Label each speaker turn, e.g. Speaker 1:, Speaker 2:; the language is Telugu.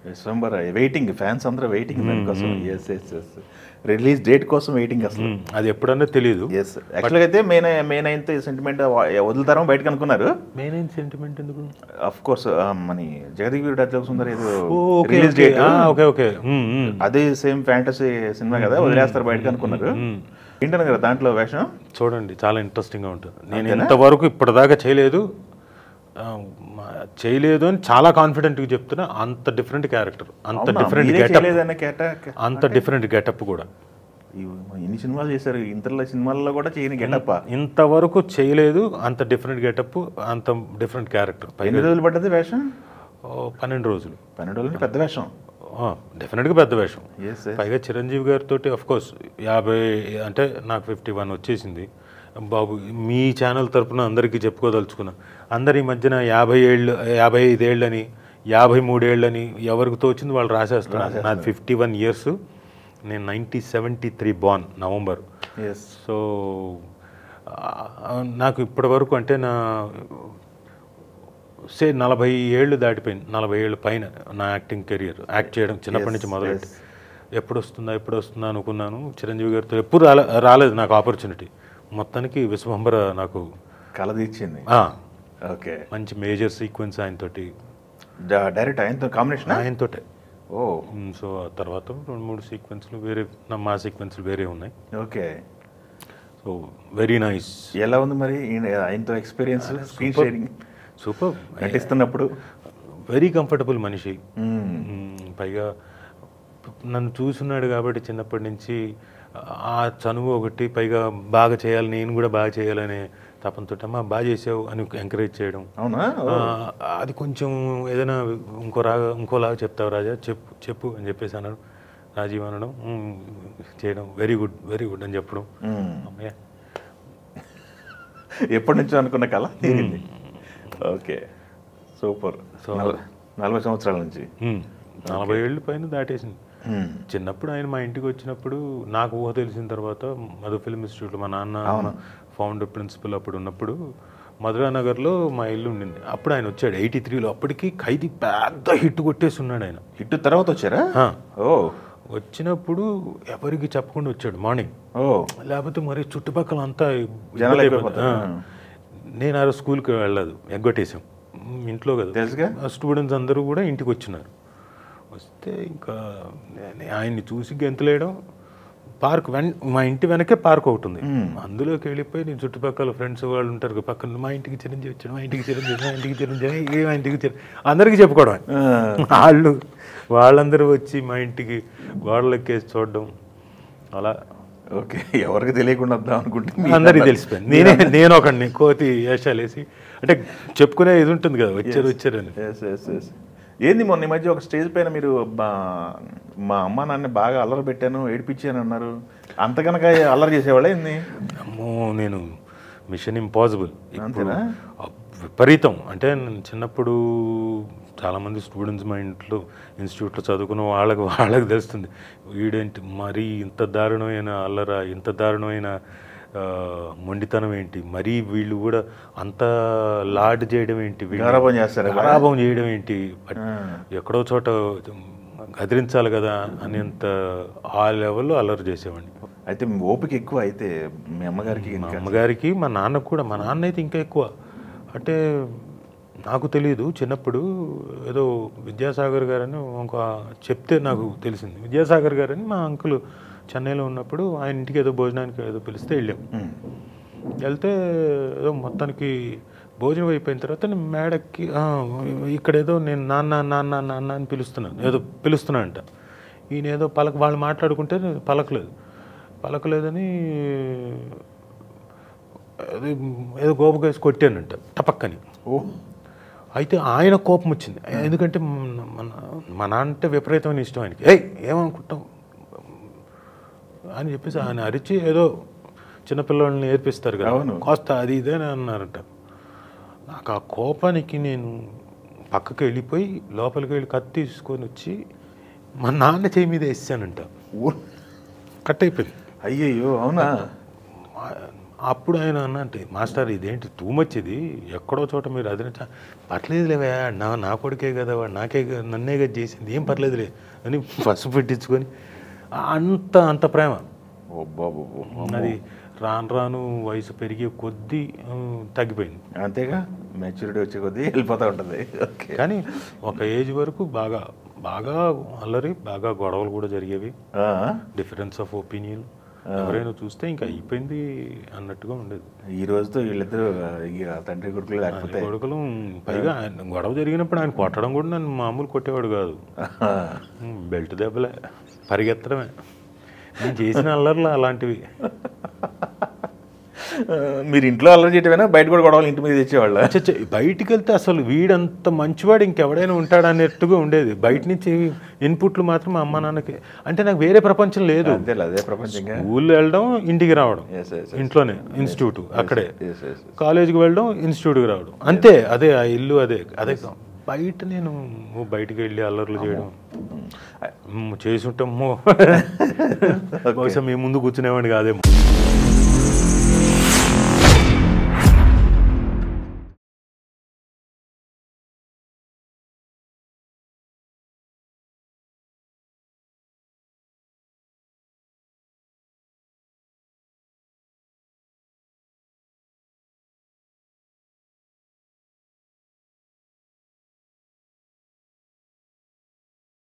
Speaker 1: విశ్వంబర వెయిటింగ్, ఫ్యాన్స్ అందరూ వెయిటింగ్ దానికోసం. Yes yes yes, release date కోసం వెయిటింగ్ అసలు.
Speaker 2: అది ఎప్పుడన్నా తెలియదు.
Speaker 1: ఎస్, యాక్చువల్గా అయితే మే 9th సెంటిమెంట్ వదులుతారో బయటకు అనుకున్నారు.
Speaker 2: మే 9th సెంటిమెంట్ ఎందుకు?
Speaker 1: అఫ్ కోర్స్ మన జగదీక్ వీరుడు అతిలోక సుందరి ఏదో రిలీజ్ డేట్.
Speaker 2: ఓకే ఓకే,
Speaker 1: అదే సేమ్ ఫ్యాంటసీ సినిమా కదా, వదిలేస్తారు బయటకు అనుకున్నారు. ఏంటన్నా కదా దాంట్లో వేషం
Speaker 2: చూడండి, చాలా ఇంట్రెస్టింగ్గా ఉంటుంది. నేను ఇంతవరకు ఇప్పటిదాకా చేయలేదు అని చాలా కాన్ఫిడెంట్గా చెప్తున్నా. అంత డిఫరెంట్ క్యారెక్టర్, అంత డిఫరెంట్ గెటప్, అంత డిఫరెంట్ గెటప్ కూడా.
Speaker 1: ఎన్ని సినిమాలు చేశారు, ఇంతలో సినిమాల్లో కూడా చేయని గెటప్
Speaker 2: ఇంతవరకు చేయలేదు. అంత డిఫరెంట్ గెటప్, అంత డిఫరెంట్ క్యారెక్టర్.
Speaker 1: 10 రోజులు పడ్డది వేషం?
Speaker 2: 12 రోజులు.
Speaker 1: 12 రోజులు పెద్ద వేషం,
Speaker 2: డెఫినెట్గా పెద్ద వేషం. పైగా చిరంజీవి గారితో అఫ్కోర్స్ 50 అంటే నాకు 51 వచ్చేసింది. బాబు, మీ ఛానల్ తరఫున అందరికీ చెప్పుకోదలుచుకున్నా, అందరి మధ్యన 50 ఏళ్ళు 55 ఏళ్ళని 53 ఏళ్ళని ఎవరికి తోచింది వాళ్ళు రాసేస్తున్నారు. నాకు 51 years. నేను 1973 born నవంబర్. సో నాకు ఇప్పటి వరకు అంటే నా 40 ఏళ్ళు దాటిపోయింది, 40 ఏళ్ళు పైన నా యాక్టింగ్ కెరియర్. యాక్ట్ చేయడం చిన్నప్పటి నుంచి మొదలెట్టి ఎప్పుడు వస్తుందా అనుకున్నాను. చిరంజీవి గారితో ఎప్పుడు రాలేదు నాకు ఆపర్చునిటీ. మొత్తానికి విశ్వంబర నాకు
Speaker 1: కళ తీర్చింది. ఓకే, మంచి
Speaker 2: మేజర్ సీక్వెన్స్ ఆయనతోటి,
Speaker 1: డైరెక్ట్ ఆయనతో కాంబినేషన్
Speaker 2: ఆయనతోటే.
Speaker 1: ఓ,
Speaker 2: సో ఆ తర్వాత 2-3 సీక్వెన్స్లు వేరే, మా సీక్వెన్స్లు వేరే ఉన్నాయి.
Speaker 1: Okay,
Speaker 2: so very nice.
Speaker 1: ఎలా ఉంది మరి ఆయనతో ఎక్స్పీరియన్స్? Screen sharing
Speaker 2: super.
Speaker 1: నటిస్తున్నప్పుడు
Speaker 2: వెరీ కంఫర్టబుల్ మనిషి. పైగా నన్ను చూస్తున్నాడు కాబట్టి చిన్నప్పటి నుంచి ఆ చనువు ఒకటి, పైగా బాగా చేయాలి, నేను కూడా బాగా చేయాలనే తపంతో అమ్మా బాగా చేసావు అని ఎంకరేజ్ చేయడం.
Speaker 1: అవునా?
Speaker 2: అది కొంచెం ఏదైనా ఇంకోలాగా చెప్తావు రాజా, చెప్పు అని చెప్పేసి అన్నాడు. రాజీవ్ అనడం, చేయడం, వెరీ గుడ్ అని చెప్పడం. అమ్మయ్య,
Speaker 1: ఎప్పటి నుంచో అనుకున్న కళ తీరింది. Okay, super. సో 40 సంవత్సరాల నుంచి
Speaker 2: 40 ఏళ్ళు పైన దాటేసింది. చిన్నప్పుడు ఆయన మా ఇంటికి వచ్చినప్పుడు నాకు ఊహ తెలిసిన తర్వాత మధు ఫిల్మ్ ఇన్స్టిట్యూట్లో మా నాన్న ఫౌండర్ ప్రిన్సిపల్ అప్పుడు ఉన్నప్పుడు మధురా నగర్లో మా ఇల్లు ఉండింది. అప్పుడు ఆయన వచ్చాడు 83లో. అప్పటికి ఖైదీ పెద్ద హిట్ కొట్టేసి ఉన్నాడు ఆయన.
Speaker 1: హిట్ తర్వాత వచ్చారా?
Speaker 2: వచ్చినప్పుడు ఎవరికి చెప్పకుండా వచ్చాడు మార్నింగ్. లేకపోతే మరి చుట్టుపక్కల అంతా నేను ఆ స్కూల్కి వెళ్ళదు, ఎగ్గొట్టేసాం ఇంట్లో కదా, స్టూడెంట్స్ అందరూ కూడా ఇంటికి వచ్చినారు. వస్తే ఇంకా ఆయన్ని చూసి గెంతులేయడం. పార్క్ మా ఇంటి వెనకే పార్క్ ఒకటి ఉంది, అందులోకి వెళ్ళిపోయి నేను చుట్టుపక్కల ఫ్రెండ్స్ వాళ్ళు ఉంటారు పక్కన, మా ఇంటికి చిరంజీవి వచ్చాడు, మా ఇంటికి చిరంజీవి అందరికీ చెప్పుకోవడం. వాళ్ళందరూ వచ్చి మా ఇంటికి గోడలెక్కేసి చూడడం అలా.
Speaker 1: ఓకే, ఎవరికి తెలియకుండా వద్దాం అనుకుంటే
Speaker 2: అందరికీ తెలిసిపోయింది. నేను ఒకడిని కోతి వేషాలు వేసి, అంటే చెప్పుకునే ఇది ఉంటుంది కదా, వచ్చారని.
Speaker 1: ఏంది మొన్న ఈ మధ్య ఒక స్టేజ్ పైన మీరు మా అమ్మ నాన్న బాగా అల్లరి పెట్టాను, ఏడిపించాను అన్నారు. అంత కనుక అల్లరి చేసేవాళ్ళే ఏంది?
Speaker 2: అమ్మో, నేను మిషన్ ఇంపాసిబుల్ విపరీతం. అంటే చిన్నప్పుడు చాలామంది స్టూడెంట్స్ మా ఇంట్లో ఇన్స్టిట్యూట్లో చదువుకున్న వాళ్ళకి తెలుస్తుంది, వీడేంటి మరీ ఇంత దారుణమైన అల్లరా, ఇంత దారుణమైన మొండితనం ఏంటి, మరీ వీళ్ళు కూడా అంత లాడ్ చేయడం ఏంటి, గారాబం చేయడం ఏంటి, ఎక్కడో చోట గదిరించాలి కదా అనేంత ఆ లెవెల్లో అల్లరి చేసేవాడిని.
Speaker 1: అయితే ఓపిక ఎక్కువ అయితే మీ
Speaker 2: అమ్మగారికి మా నాన్నకు కూడా. మా నాన్న అయితే ఇంకా ఎక్కువ. అంటే నాకు తెలియదు, చిన్నప్పుడు ఏదో విద్యాసాగర్ గారని ఒక చెప్తే నాకు తెలిసింది. విద్యాసాగర్ గారని మా అంకుల్ చెన్నైలో ఉన్నప్పుడు ఆయన ఇంటికి ఏదో భోజనానికి ఏదో పిలిస్తే వెళ్ళాం. వెళ్తే ఏదో మొత్తానికి భోజనం అయిపోయిన తర్వాత నేను మేడకి ఇక్కడ ఏదో నేను నాన్న నాన్న నాన్న అని పిలుస్తున్నానంట. ఈయన ఏదో వాళ్ళు మాట్లాడుకుంటే పలకలేదని ఏదో గోపకేసి కొట్టానంట టపక్కని. అయితే ఆయన కోపం వచ్చింది, ఎందుకంటే మా నాన్న అంటే విపరీతమైన ఇష్టం ఆయనకి. ఏమనుకుంటాం అని చెప్పేసి ఆయన అరిచి ఏదో చిన్నపిల్లల్ని నేర్పిస్తారు కదా, కాస్త అది ఇదే అన్నారట. నాకు ఆ కోపానికి నేను పక్కకి వెళ్ళిపోయి లోపలికి వెళ్ళి కత్తి తీసుకొని వచ్చి మా నాన్న చేయి మీద వేసానంట. కట్ అయిపోయింది.
Speaker 1: అయ్యయ్యో, అవునా?
Speaker 2: అప్పుడు ఆయన అన్నట్టు మాస్టర్ ఇదేంటి టూ మచ్ ఇది, ఎక్కడో చోట మీరు అది పర్లేదులేవా, నా కొడుకే కదా వాడు, నన్నే కదా చేసింది, ఏం పర్లేదులే అని పసుపు పెట్టించుకొని అంత ప్రేమ. అది రాను రాను వయసు పెరిగే కొద్దీ తగ్గిపోయింది.
Speaker 1: అంతేగా, మెచ్యూరిటీ వచ్చే కొద్దీ వెళ్ళిపోతూ ఉంటుంది.
Speaker 2: కానీ ఒక ఏజ్ వరకు బాగా అల్లరి, బాగా గొడవలు కూడా జరిగేవి, డిఫరెన్స్ ఆఫ్ ఒపీనియన్ ఎవరైనా చూస్తే ఇంకా అయిపోయింది అన్నట్టుగా ఉండేది.
Speaker 1: ఈ రోజుతో వీళ్ళిద్దరు తండ్రి కొడుకులు లేకపోతే
Speaker 2: కొడుకులు, పైగా గొడవ జరిగినప్పుడు ఆయన కొట్టడం కూడా నన్ను మామూలు కొట్టేవాడు కాదు, బెల్ట్ దెబ్బలే, పరిగెత్తడమే, నేను చేసిన అల్లర్లు అలాంటివి.
Speaker 1: మీరు ఇంట్లో అల్లరి చేయటమేనా, బయట కూడా గొడవలు ఇంటి మీద తెచ్చేవాళ్ళ?
Speaker 2: బయటికి వెళ్తే అసలు వీడంత మంచివాడు ఇంకెవడైనా ఉంటాడు అన్నట్టుగా ఉండేది. బయట నుంచి ఇన్పుట్లు మాత్రం మా అమ్మ నాన్నకి, అంటే నాకు వేరే ప్రపంచం లేదు.
Speaker 1: అదే ప్రపంచం.
Speaker 2: స్కూల్ వెళ్ళడం, ఇంటికి రావడం, ఇంట్లోనే ఇన్స్టిట్యూట్, అక్కడే కాలేజీకి వెళ్ళడం, ఇన్స్టిట్యూట్కి రావడం, అంతే. అదే ఆ ఇల్లు, అదే బయట నేను బయటికి వెళ్ళి అల్లర్లు చేయడం చేసి ఉంటాము. బహుశా మేము ముందు కూర్చునేవాడిని కాదేమో.